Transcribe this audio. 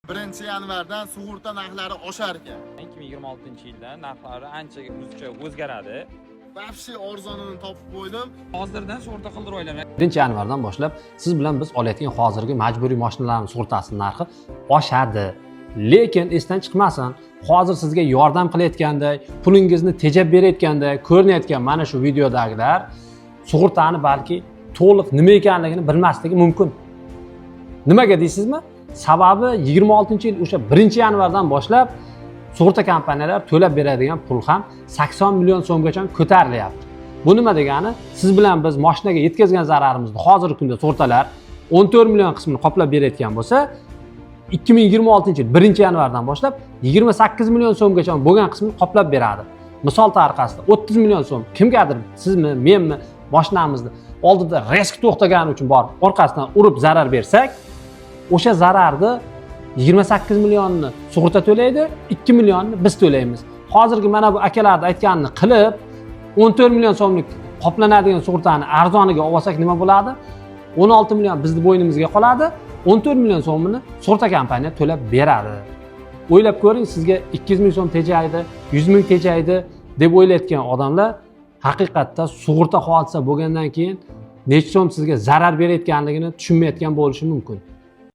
1-yanvardan sug'urta narxlari oshar ekan. 2026-yilda narxlari ancha o'zgaradi. Vafshi arzonini topib qo'ydim. Hozirdan sug'urta qildirib o'ylamang. 1-yanvardan boshlab siz bilan biz olayotgan hozirgi majburiy mashinalarning sug'urtasi narxi oshadi. Lekin esdan chiqmasin, hozir sizga yordam qilayotganday, pulingizni tejab berayotganday ko'rinayotgan mana shu videodagilar sug'urtani balki to'liq nima ekanligini bilmasligi mumkin. Nimaga deysizmi? Sababi 26-yil o'sha 1-yanvardan boshlab sug'urta kompaniyalari to'lab beradigan pul ham 80 million so'mgacha ko'tarilyapti. Bu nima degani? Siz bilan biz mashinaga yetkazgan zararimizni hozirgi kunda sug'urtalar 14 million qismini qoplab berayotgan bo'lsa, 2026-yil 1-yanvardan boshlab 28 million so'mgacha bo'lgan qismini qoplab beradi. Misol tariqasida 30 million so'm kimgadir, sizmi, menmi, mashinamizni oldida risk to'xtagani uchun borib orqasidan urib zarar bersak, o'sha zararni 28 millionni sug'urta to'laydi, 2 millionni biz to'laymiz. Hozirgi mana bu akalarning aytganini qilib 14 million so'mlik qoplanadigan sug'urtani arzoniga olsak nima bo'ladi? 16 million bizni bo'ynimizga qoladi, 14 million so'mini sug'urta kompaniya to'lab beradi. O'ylab ko'ring, sizga 200 ming so'm tejaydi, 100 ming tejaydi deb o'ylayotgan odamlar haqiqatda sug'urta hodisa bo'lgandan keyin necha so'm sizga zarar berayotganligini tushunmayotgan bo'lishi mumkin.